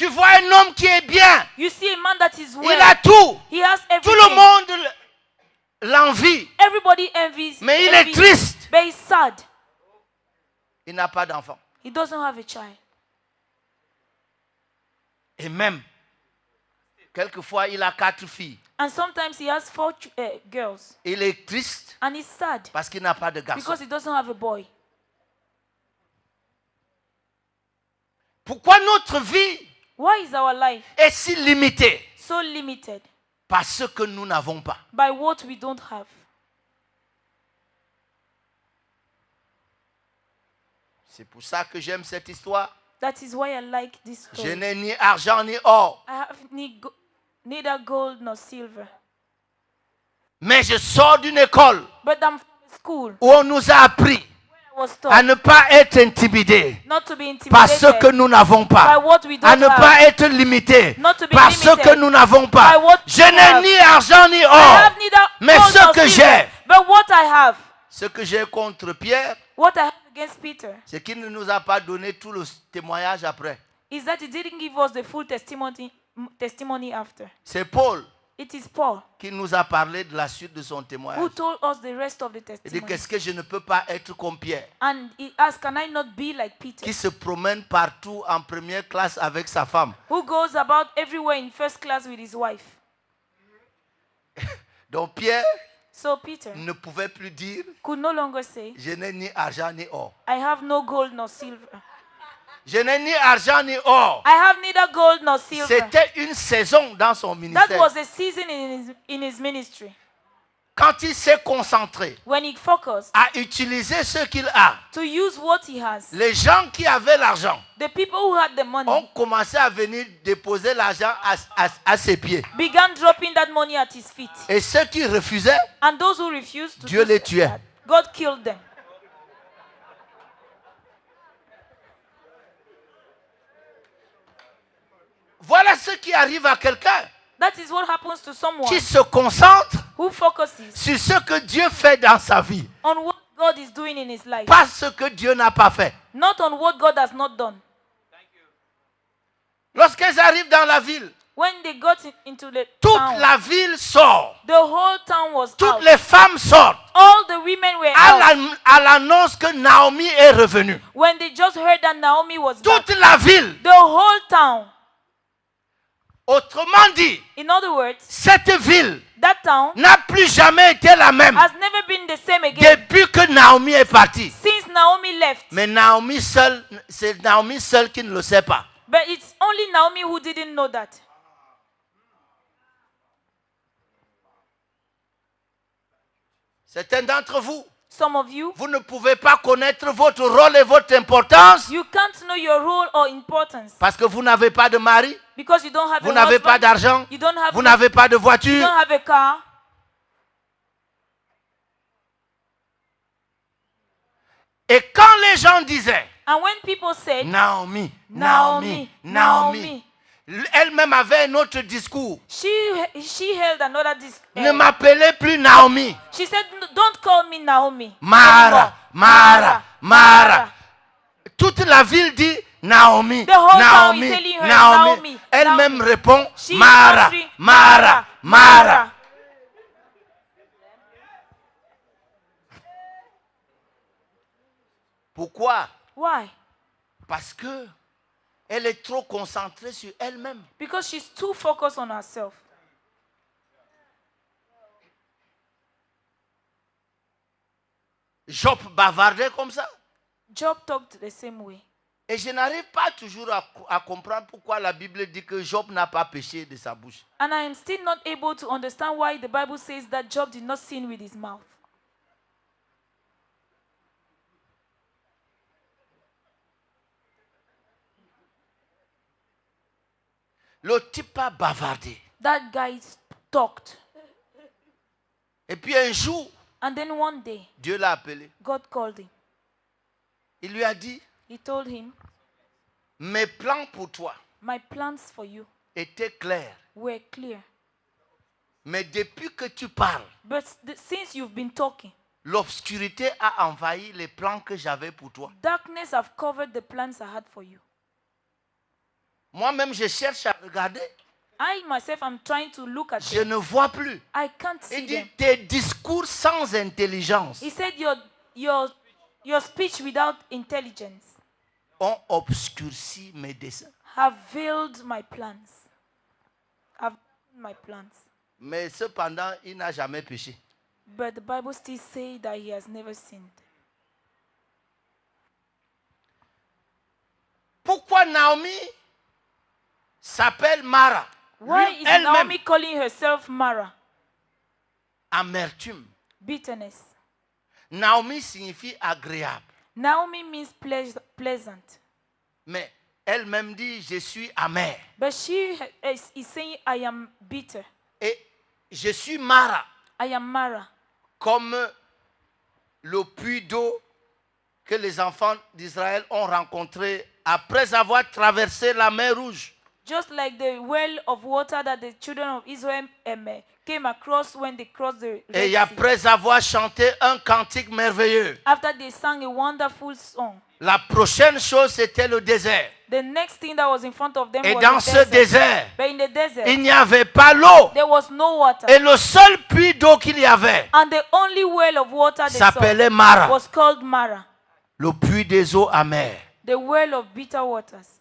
Tu vois un homme qui est bien. You see a man that is well. Il a tout. He has everything. Tout le monde l'envie. Everybody envies. Mais il est triste. But he's sad. Il n'a pas d'enfant. He doesn't have a child. Et même, quelquefois, il a 4 filles. And sometimes he has 4 girls. Il est triste And he's sad parce qu'il n'a pas de garçon. because he doesn't have a boy. Pourquoi notre vie Why is our life est si limitée? so limited? Parce que nous n'avons pas. By what we don't have. C'est pour ça que j'aime cette histoire. That is why I like this Je story. n'ai ni argent ni or. I have neither gold nor silver. Mais je sors d'une école But I'm from school où on nous a appris where I was à taught ne pas être intimidés not to be par ce que intimidated nous n'avons by pas. what we À don't ne pas have. être limités Not to be par ce limited que nous n'avons pas. by what Je we n'ai have. ni argent ni I or. have neither Mais gold ce nor que silver. j'ai, But what I have, ce que j'ai contre Pierre, what I have against Peter, c'est qu'il ne nous a pas donné tout le témoignage après. is that he didn't give us the full testimony after. C'est Paul It is Paul qui nous a parlé de la suite de son who témoignage. told us the rest of the Il dit, testimony. qu'est-ce que je ne peux pas être comme Pierre, And he asked, can I not be like Peter, qui se promène partout en première classe avec sa femme. who goes about everywhere in first class with his wife? Donc Pierre So Peter ne pouvait plus dire, could no longer say, je n'ai ni argent ni or. I have no gold nor silver. Je n'ai ni argent ni or. I have neither gold nor silver. C'était une saison dans son That ministère. was a season in his ministry Quand il s'est concentré when he focused à utiliser ce qu'il a, to use what he has. les gens qui avaient l'argent The people who had the money ont commencé à venir déposer l'argent à ses pieds. began dropping that money at his feet. Et ceux qui refusaient, And those who refused to Dieu do les tuait. that, God killed them. voilà ce qui arrive à quelqu'un That is what happens to someone qui se concentre who focuses sur ce que Dieu fait dans sa vie. on what God is doing in his life, Pas ce que Dieu n'a pas fait. not on what God has not done. Lorsqu'ils arrivent dans la ville, When they got into the toute town, la ville sort. the whole town was Toutes out. les femmes sortent All the women were out. à l'annonce que Naomi est revenue. When they just heard that Naomi was back, Toute la ville. the whole town, Autrement dit, in other words, cette ville that town n'a plus jamais été la même has never been the same again depuis que Naomi est partie. since Naomi left. Mais Naomi seule, c'est Naomi seule qui ne le sait pas. But it's only Naomi who didn't know that. Certains d'entre vous, Some of you, vous ne pouvez pas connaître votre rôle et votre importance you can't know your role or importance parce que vous n'avez pas de mari, because you don't have vous a n'avez pas husband, d'argent, you don't have vous n'avez pas de you voiture. don't have a car. Et quand les gens disaient And when people said, Naomi, Naomi, Naomi, elle-même avait un autre discours. she held another Ne m'appelez plus Naomi. she said, don't call me Naomi. Mara, anymore. Mara, Mara. Toute la ville dit Naomi, The whole town Naomi, is telling her, Naomi. Naomi, Elle-même Naomi. répond She Mara, answering, Mara, Mara. Pourquoi? Why? Parce que elle est trop concentrée sur elle-même. Because she's too focused on herself. Job bavardait comme ça. Job talked the same way. Et je n'arrive pas toujours à comprendre pourquoi la Bible dit que Job n'a pas péché de sa bouche. And I am still not able to understand why the Bible says that Job did not sin with his mouth. Le type a bavardé. That guy talked. Et puis un jour, And then one day, Dieu l'a appelé. God called him. Il lui a dit, He told him, mes plans pour toi my plans for you étaient clairs. were clear. Mais depuis que tu parles, But since you've been talking, l'obscurité a envahi les plans que j'avais pour toi. darkness have covered the plans I had for you. Moi-même, je cherche à regarder. I myself am trying to look at Je them. ne vois plus. I can't Il see dit them. tes discours sans intelligence He said your speech without intelligence ont obscurci mes desseins. have veiled my plans. Have my plans. Mais cependant, il n'a jamais péché. But the Bible still says that he has never sinned. Pourquoi Naomi s'appelle Mara? Why Lui, is elle-même, Naomi calling herself Mara? amertume. Bitterness. Naomi signifie agréable. Naomi means pleasant. Mais elle-même dit, je suis amère. But she is saying, I am bitter. Et je suis Mara, I am Mara. comme le puits d'eau que les enfants d'Israël ont rencontré après avoir traversé la mer Rouge. Just like the well of water that the children of Israel came across when they crossed the Red Et Sea. après avoir chanté un cantique merveilleux, After they sang a wonderful song, la prochaine chose, c'était le désert. the next thing that was in front of them Et was dans the ce desert. désert, But in the desert, il n'y avait pas l'eau. there was no water. Et le seul puits d'eau qu'il y avait And the only well of water they saw s'appelait Mara, was called Mara, le puits des eaux amères. the well of bitter waters.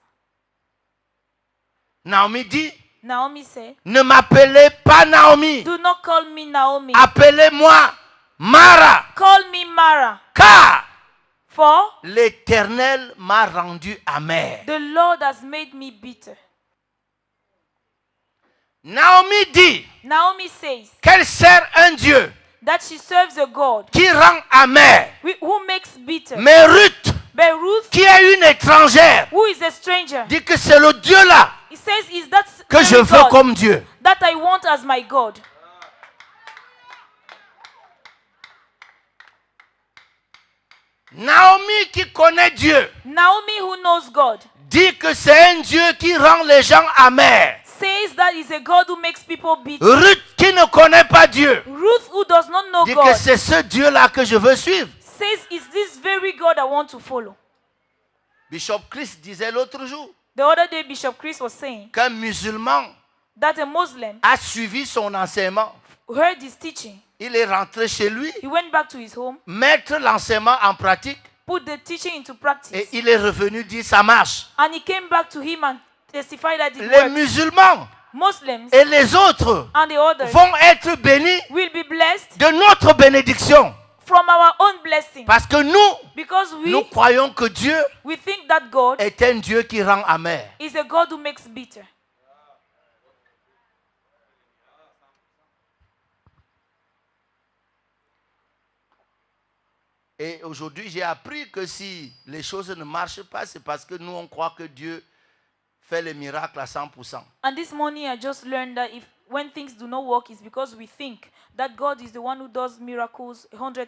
Naomi dit, Naomi said, ne m'appelez pas Naomi, do not call me Naomi. appelez-moi Mara, Call me Mara. car For l'Éternel m'a rendu amer. the Lord has made me bitter. Naomi dit Naomi says qu'elle sert un Dieu that she serves a God qui rend amer. who makes bitter. Mais Ruth, But Ruth, qui est une étrangère, who is a stranger, dit que c'est le Dieu là he says, is that que je very veux God comme Dieu. that I want as my God. Naomi qui connaît Dieu Naomi, who knows God, dit que c'est un Dieu qui rend les gens amers. says that is a God who makes people bitter. Ruth qui ne connaît pas Dieu Ruth, who does not know dit que God, c'est ce Dieu là que je veux suivre. says, is this very God I want to follow? Bishop Chris disait l'autre jour The other day, Bishop Chris was saying qu'un musulman that a Muslim a suivi son enseignement. heard his teaching. Il est rentré chez lui, He went back to his home, mettre l'enseignement en pratique put the teaching into et practice, il est revenu dire ça marche. and he came back to him and testified that it Les works. musulmans Muslims et les autres and the others vont être bénis will be blessed de notre bénédiction. from our own blessing, Parce que nous because nous croyons que Dieu we think that God est un Dieu qui rend amer. is a God who makes bitter. Et aujourd'hui, j'ai appris que si les choses ne marchent pas, c'est parce que nous, on croit que Dieu fait les miracles à 100%. And this morning I just learned that if when things do not work, it's because we think that God is the one who does miracles 100%.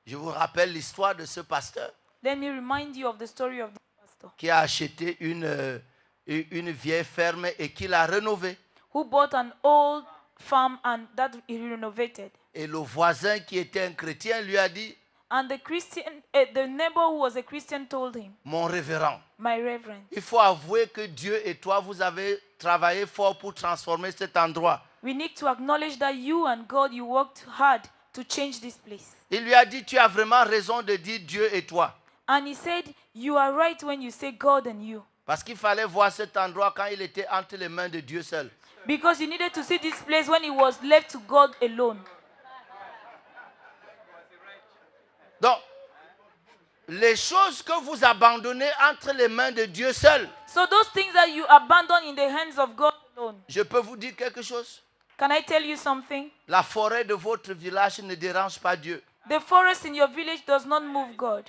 Je vous rappelle l'histoire de ce pasteur Let me remind you of the story of the pastor qui a acheté une vieille ferme et qui l'a rénovée. who bought an old farm and that he renovated. Et le voisin qui était un chrétien lui a dit, And the neighbor who was a Christian told him, mon révérend, my reverend, il faut avouer que Dieu et toi, vous avez travaillé fort pour transformer cet endroit. we need to acknowledge that you and God, you worked hard to change this place. Il lui a dit, tu as vraiment raison de dire Dieu et toi. And he said, you are right when you say God and you. Parce qu'il fallait voir cet endroit quand il était entre les mains de Dieu seul. Because you needed to see this place when it was left to God alone. Donc, les choses que vous abandonnez entre les mains de Dieu seul, So those things that you abandon in the hands of God alone. je peux vous dire quelque chose. Can I tell you something? La forêt de votre village ne dérange pas Dieu. The forest in your village does not move God.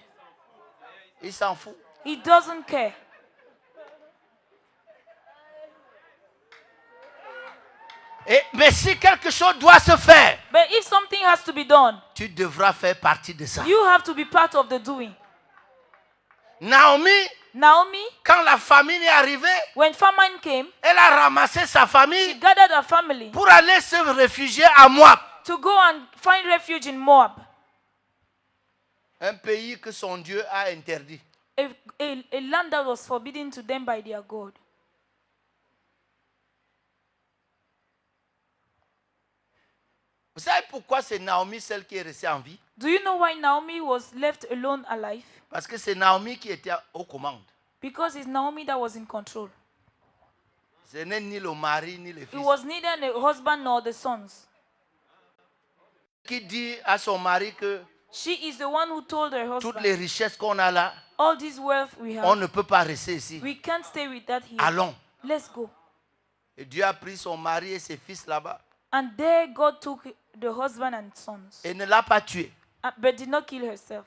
Il s'en fout. He doesn't care. Mais si quelque chose doit se faire, But if something has to be done, tu devras faire partie de ça. you have to be part of the doing. Naomi, Naomi, quand la famine est arrivée, when famine came, elle a ramassé sa she famille gathered her family pour aller se réfugier à Moab, to go and find refuge in Moab, un pays que son Dieu a interdit. a land that was forbidden to them by their God. Vous savez pourquoi c'est Naomi celle qui est restée en vie? Do you know why Naomi was left alone alive? Parce que c'est Naomi qui était aux commandes. Because it's Naomi that was in control. Ce n'est ni le mari ni le It fils. was neither the husband nor the sons. Qui dit à son mari que She is the one who told her toutes husband, les richesses qu'on a là, all this wealth we on have, ne peut pas rester ici. we can't stay with that here. Allons. Let's go. Et Dieu a pris son mari et ses fils là-bas And there God took the husband and sons, et ne l'a pas tué. but did not kill herself.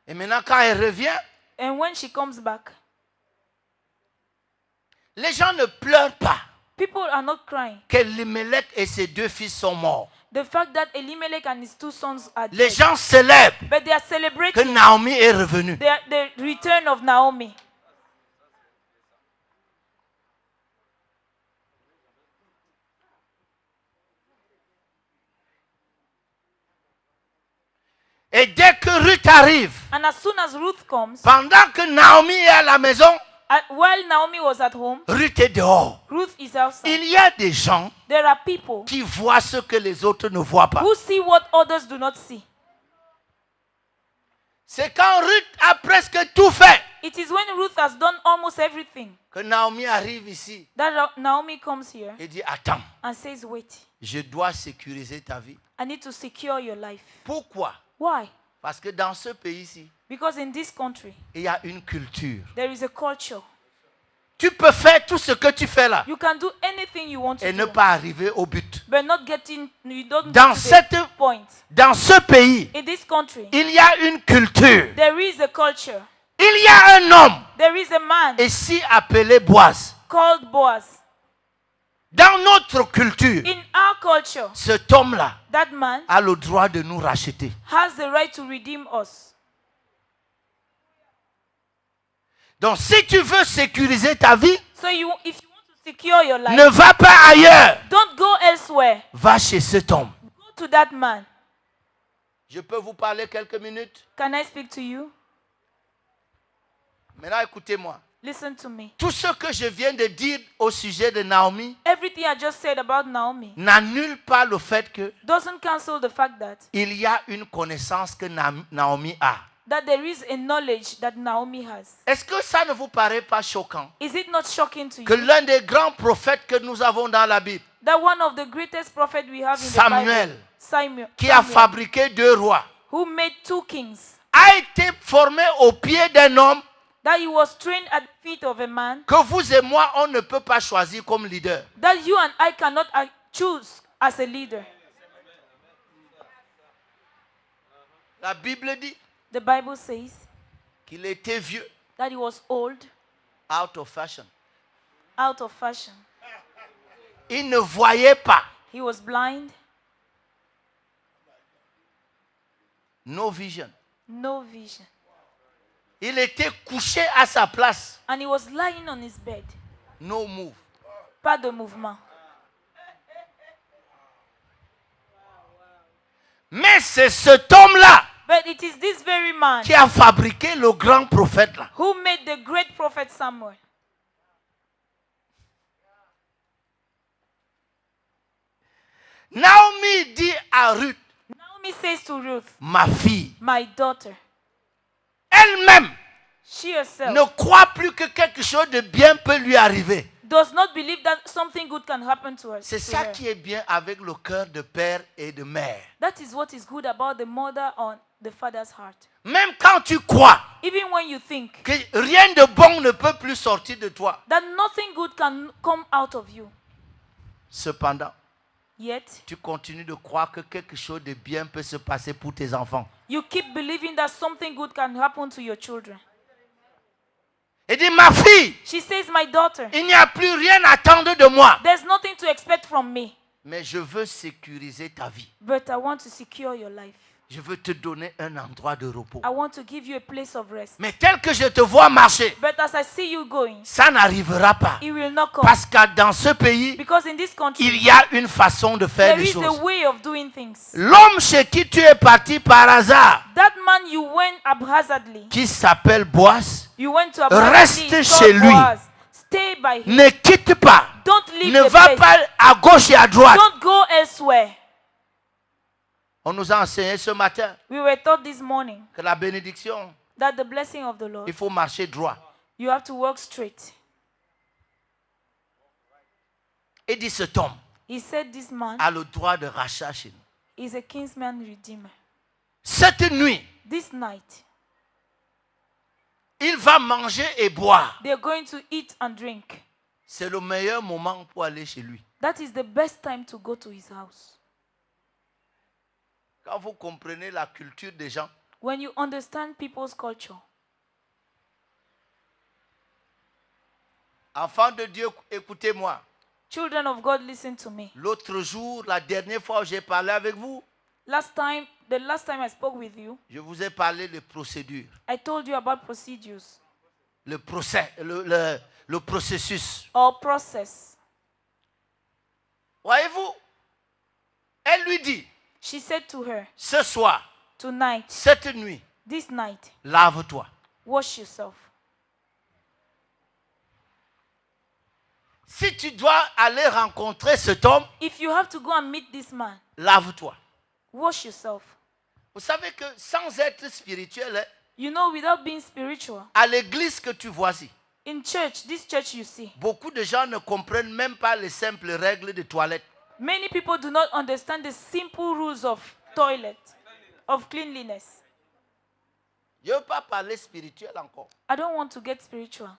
Et maintenant quand elle revient, And when she comes back, les gens ne pleurent pas people are not crying. qu'Elimelech et ses 2 fils sont morts. The fact that Elimelech and his 2 sons are Les dead. gens célèbrent But they are que celebrating Naomi est revenue. the return of Naomi. Et dès que Ruth arrive, And as soon as Ruth comes, pendant que Naomi est à la maison, while Naomi was at home, Ruth est dehors. Ruth is outside. Il y a des gens There are people qui voient ce que les autres ne voient pas. who see what others do not see. C'est quand Ruth a presque tout fait It is when Ruth has done almost everything que Naomi arrive ici that Naomi comes here et dit, attends, and says, wait, je dois sécuriser ta vie. I need to secure your life. Pourquoi? Why? Parce que dans ce pays-ci, Because in this country, il y a une culture. there is a culture. Tu peux faire tout ce que tu fais là You can do anything you want to et ne do, pas arriver au but. but not getting, you don't Dans get to cette- the point. Dans ce pays, In this country, il y a une culture. there is a culture. Il y a un homme There is a man ici appelé Boaz. called Boaz. Dans notre culture, In our culture, cet homme-là that man a le droit de nous racheter. has the right to redeem us. Donc si tu veux sécuriser ta vie, So if you want to secure your life, ne va pas ailleurs. don't go elsewhere. Va chez cet homme. Go to that man. Je peux vous parler quelques minutes? Can I speak to you? Maintenant, écoutez-moi. Listen to me. Tout ce que je viens de dire au sujet de Naomi Everything I just said about Naomi n'annule pas le fait que doesn't cancel the fact that il y a une connaissance que Naomi a. there is a knowledge that Naomi has. Est-ce que ça ne vous paraît pas choquant Is it not shocking to que you l'un des grands prophètes que nous avons dans la Bible, that one of the greatest prophets we have in Samuel, the Bible, Samuel, qui a fabriqué 2 rois, who made 2 kings, a été formé au pied d'un homme that he was trained at the feet of a man, que vous et moi, on ne peut pas choisir comme leader. that you and I cannot choose as a leader? La Bible dit The Bible says qu'il était vieux, that he was old, out of fashion. out of fashion. Il ne voyait pas. He was blind, No vision. no vision. Il était couché à sa place. And he was lying on his bed. No move. Pas de mouvement. Mais c'est cet homme-là But it is this very man qui a fabriqué le grand prophète là. who made the great prophet Samuel. Naomi dit à Ruth, Naomi says to Ruth, ma fille, my daughter, elle-même she herself ne croit plus que quelque chose de bien peut lui arriver. does not believe that something good can happen to her. C'est to ça her. qui est bien avec le cœur de père et de mère. That is what is good about the mother on the father's heart. Même quand tu crois Even when you think que rien de bon ne peut plus sortir de toi, that nothing good can come out of you, cependant, yet tu continues de croire que quelque chose de bien peut se passer pour tes enfants. you keep believing that something good can happen to your children. Elle dit, ma fille, She says, my daughter, il n'y a plus rien à attendre de moi. there's nothing to expect from me, Mais je veux sécuriser ta vie. but I want to secure your life. Je veux te donner un endroit de repos. I want to give you a place of rest. Mais tel que je te vois marcher, But as I see you going, ça n'arrivera pas. it will not come. Parce que dans ce pays, Because in this country, il y a une façon de faire there les is a choses. way of doing things. L'homme chez qui tu es parti par hasard, That man you went haphazardly, qui s'appelle Boaz, you went to Reste haphazardly, chez lui. Stay by him. ne quitte pas. Don't leave Ne the va place. pas à gauche et à droite. Don't go elsewhere. On nous a enseigné ce matin We were taught this morning que la bénédiction, that the blessing of the Lord, il faut marcher droit. you have to walk straight. Et dit cet homme He said this man a le droit de rachat chez nous. is a kinsman redeemer. Cette nuit, This night, il va manger et boire. they're going to eat and drink. C'est le meilleur moment pour aller chez lui. That is the best time to go to his house. Quand vous comprenez la culture des gens, When you understand people's culture. enfants de Dieu, écoutez-moi. Children of God, listen to me. L'autre jour, la dernière fois où j'ai parlé avec vous, The last time I spoke with you, je vous ai parlé de procédures, I told you about procedures le processus. or process. Voyez-vous, elle lui dit, She said to her, ce soir, tonight, cette nuit, this night, lave-toi. wash yourself. Si tu dois aller rencontrer cet homme, If you have to go and meet this man, lave-toi. wash yourself. Vous savez que sans être spirituel, hein, You know, without being spiritual, à l'église que tu vois ici, in church, this church you see, beaucoup de gens ne comprennent même pas les simples règles de toilette. many people do not understand the simple rules of toilet, of cleanliness. Je ne veux pas parler spirituel encore. I don't want to get spiritual.